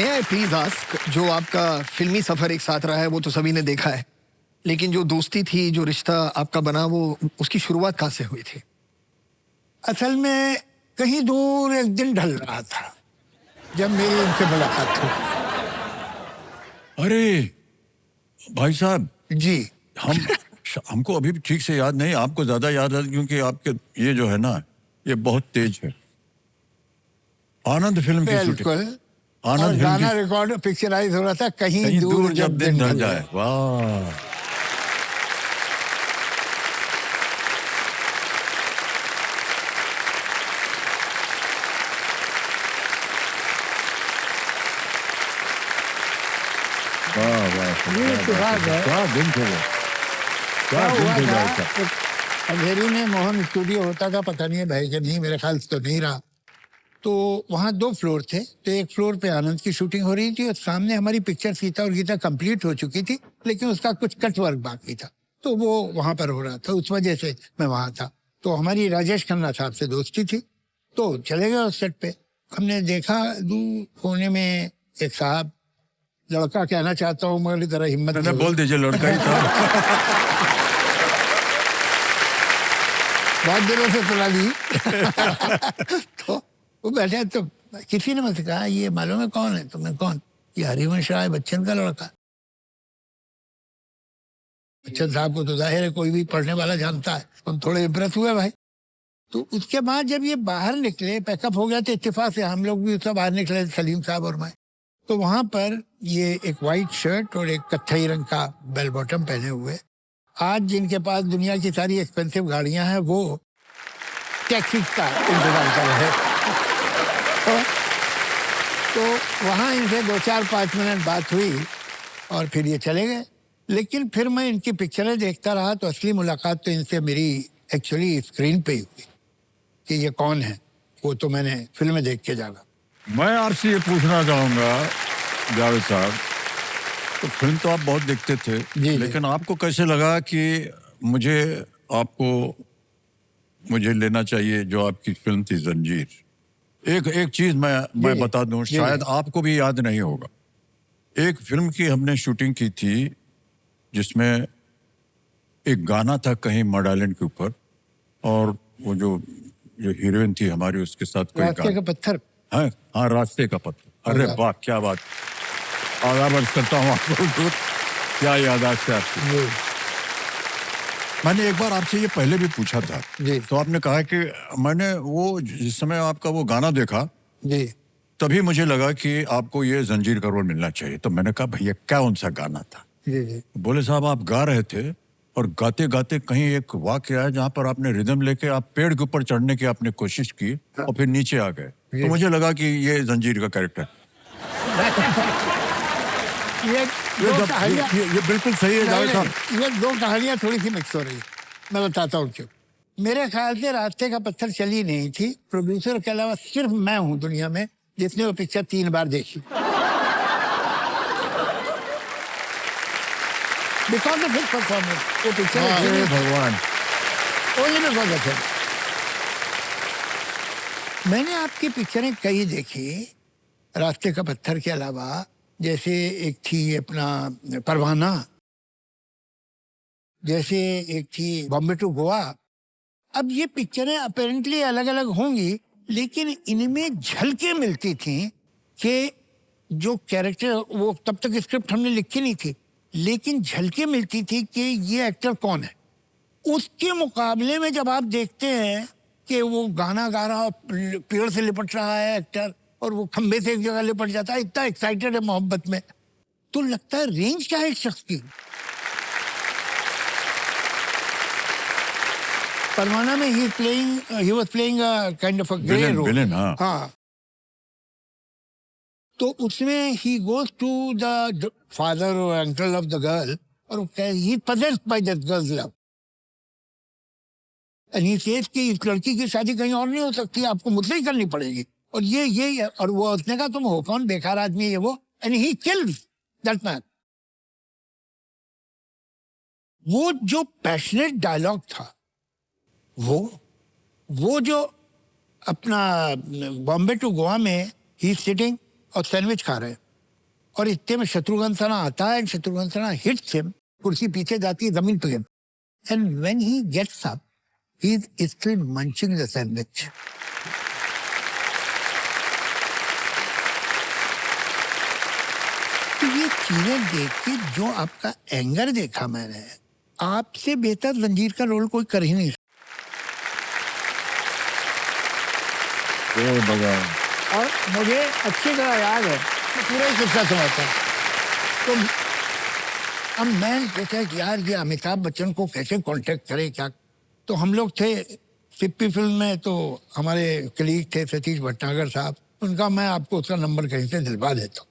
May I please ask, जो आपका फिल्मी सफर एक साथ रहा है वो तो सभी ने देखा है, लेकिन जो दोस्ती थी, जो रिश्ता आपका बना, वो उसकी शुरुआत कहाँ से हुई थी? असल में कहीं दूर एक दिन ढल रहा था जब मेरी इनसे मुलाकात हुई। अरे भाई साहब जी हमको अभी भी ठीक से याद नहीं, आपको ज्यादा याद है क्योंकि आपके ये जो है ना, ये बहुत तेज है। आनंद फिल्म की शूटिंग, बिल्कुल। और आनंद फिल्म गाना की रिकॉर्ड पिक्चराइज हो रहा था, कहीं कहीं दूर जब दिन ढल जाए। वाह, वाह वाह, ये इत्तेफाक है। क्या दिन थे वो, क्या क्या दिन हुआ थे था, भाई साहब। अंधेरी में मोहन स्टूडियो होता था, पता नहीं है भाई कि नहीं, मेरे ख्याल से तो नहीं रहा। तो वहाँ 2 फ्लोर थे, तो एक फ्लोर पे आनंद की शूटिंग हो रही थी और सामने हमारी पिक्चर सीता और गीता कंप्लीट हो चुकी थी, लेकिन उसका कुछ कट वर्क बाकी था, तो वो वहाँ पर हो रहा था, उस वजह से मैं वहाँ था। तो हमारी राजेश खन्ना साहब से दोस्ती थी, तो चले गए उस सेट पे। हमने देखा दूर कोने में एक साहब, लड़का कहना चाहता हूँ मगर जरा हिम्मत मैंने नहीं बोल हुई। दीजिए लड़का ही था। बहुत दिनों से सुना ली। तो वो बैठे, तो किसी ने मुझसे कहा ये मालूम है कौन है? तो मैं कौन? ये हरिवंश राय बच्चन का लड़का। बच्चन साहब को तो जाहिर है कोई भी पढ़ने वाला जानता है। हम थोड़े इम्प्रेस हुए भाई। तो उसके बाद जब ये बाहर निकले, पैकअप हो गया, तो इत्तेफाक से हम लोग भी उससे बाहर निकले, सलीम साहब और मैं। तो वहां पर ये एक वाइट शर्ट और एक कत्थई रंग का बेल बॉटम पहने हुए, आज जिनके पास दुनिया की सारी एक्सपेंसिव गाड़ियां हैं, वो टैक्सी का इंतजाम कर रहे हैं। तो वहाँ इनसे 2-4-5 मिनट बात हुई और फिर ये चले गए। लेकिन फिर मैं इनकी पिक्चरें देखता रहा, तो असली मुलाकात तो इनसे मेरी एक्चुअली स्क्रीन पे ही हुई कि ये कौन है। वो तो मैंने फिल्में देख के जाना। मैं आपसे ये पूछना चाहूंगा जावेद साहब, तो फिल्म तो आप बहुत देखते थे, जी। लेकिन आपको कैसे लगा कि मुझे लेना चाहिए जो आपकी फिल्म थी जंजीर? एक चीज मैं बता दूं, शायद आपको भी याद नहीं होगा। एक फिल्म की हमने शूटिंग की थी जिसमें एक गाना था कहीं मड आइलैंड के ऊपर, और वो जो हीरोइन थी हमारी, उसके साथ कोई रास्ते का पत्थर। हाँ हाँ, रास्ते का पत्थर। अरे वाह, क्या बात, आभार अर्ज करता हूँ आपको। क्या याददाश्त है आपकी। मैंने एक बार आपसे ये पहले भी पूछा था, तो आपने कहा कि मैंने वो जिस समय आपका वो गाना देखा जी, तभी मुझे लगा कि आपको ये जंजीर का रोल मिलना चाहिए। तो मैंने कहा भैया कौन सा गाना था? जी, जी। बोले साहब आप गा रहे थे और गाते गाते कहीं एक वाकया है जहाँ पर आपने रिदम लेके आप पेड़ के ऊपर चढ़ने की आपने कोशिश की और फिर नीचे आ गए, तो मुझे लगा कि ये जंजीर का कैरेक्टर। ये बिल्कुल सही है जावेद साहब। ये 2 कहानियां थोड़ी सी मिक्स हो रही है, मैं बताता हूँ क्यों। मेरे ख्याल से रास्ते का पत्थर चली नहीं थी, प्रोड्यूसर के अलावा सिर्फ मैं हूँ दुनिया में जिसने वो पिक्चर 3 बार देखी। बिकॉज ऑफ हिज परफॉर्मेंस वो पिक्चर भगवान। Only because of him. मैंने आपकी पिक्चरें कई देखी रास्ते का पत्थर के अलावा, जैसे एक थी अपना परवाना, जैसे एक थी बॉम्बे टू गोवा। अब ये पिक्चरें अपेरेंटली अलग अलग होंगी, लेकिन इनमें झलकें मिलती थी कि जो कैरेक्टर, वो तब तक स्क्रिप्ट हमने लिखी नहीं थी, लेकिन झलकें मिलती थी कि ये एक्टर कौन है। उसके मुकाबले में जब आप देखते हैं कि वो गाना गा रहा, पेड़ से लिपट रहा है एक्टर, और वो खंबे से एक जगह लिपट जाता है, इतना एक्साइटेड है मोहब्बत में, तो लगता है रेंज क्या है इस शख्स की। परवाना में he was playing a kind of a grey role। Villain, हाँ। तो उसमें he goes to the father or uncle of the girl, और he is possessed by that girl's love, and he says कि इस लड़की की शादी कहीं और नहीं हो सकती, आपको मुझसे ही करनी पड़ेगी। और ये और वो उसने कहा तुम हो कौन, बेकार आदमी है वो, and he kills that man। वो जो पैशनेट डायलॉग था, वो जो अपना बॉम्बे टू गोवा में ही सिटिंग और सैंडविच खा रहे हैं, और इतने में शत्रुघ्न सिन्हा आता है, शत्रुघ्न सिन्हा हिट्स हिम, कुर्सी पीछे जाती है, जमीन पे गिर, and when he gets up he is still munching the sandwich. तो ये चीजें देख के जो आपका एंगर देखा मैंने, आपसे बेहतर जंजीर का रोल कोई कर ही नहीं सकता। और मुझे अच्छी तरह याद है, मैं पूरा ही किस्सा सुनाता हूँ। तो अब मैं सोचा कि यार ये अमिताभ बच्चन को कैसे कांटेक्ट करे क्या। तो हम लोग थे सिप्पी फिल्म में, तो हमारे कलीग थे सतीश भटनागर साहब, उनका मैं आपको उसका नंबर कहीं से दिलवा देता हूँ।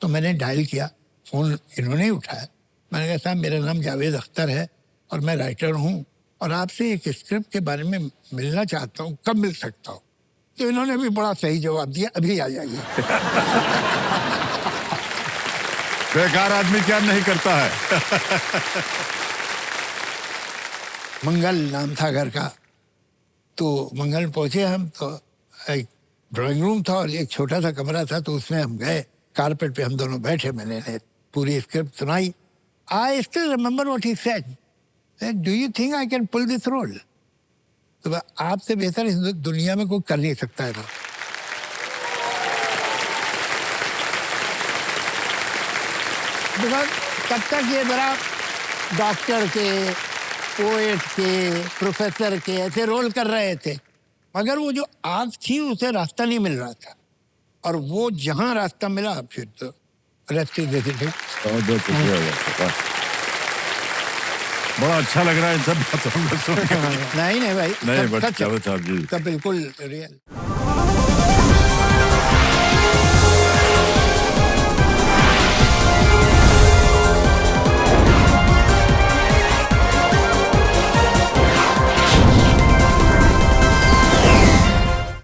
तो मैंने डायल किया, फ़ोन इन्होंने ही उठाया। मैंने कहा साहब मेरा नाम जावेद अख्तर है और मैं राइटर हूँ और आपसे एक स्क्रिप्ट के बारे में मिलना चाहता हूँ, कब मिल सकता हूँ। तो इन्होंने भी बड़ा सही जवाब दिया, अभी आ जाइए। बेकार आदमी क्या नहीं करता है। मंगल नाम था घर का। तो मंगल पहुंचे हम, तो एक ड्राइंग रूम था और एक छोटा सा कमरा था, तो उसमें हम गए, कारपेट पे हम दोनों बैठे, मैंने पूरी स्क्रिप्ट सुनाई। I still remember what he said, do you think I can pull this role. तो आपसे बेहतर इस दुनिया में कोई कर नहीं सकता है ना। बिकॉज तब तक ये बड़ा डॉक्टर के, पोएट के, प्रोफेसर के ऐसे रोल कर रहे थे, मगर वो जो आग थी उसे रास्ता नहीं मिल रहा था, और वो जहाँ रास्ता मिला फिर तो रेस्ट इज हिस्ट्री। बड़ा अच्छा लग रहा है इन सब बातों को सुन के। नहीं भाई, नहीं, सब बट सच है। जावेद साहब जी सब बिल्कुल रियल।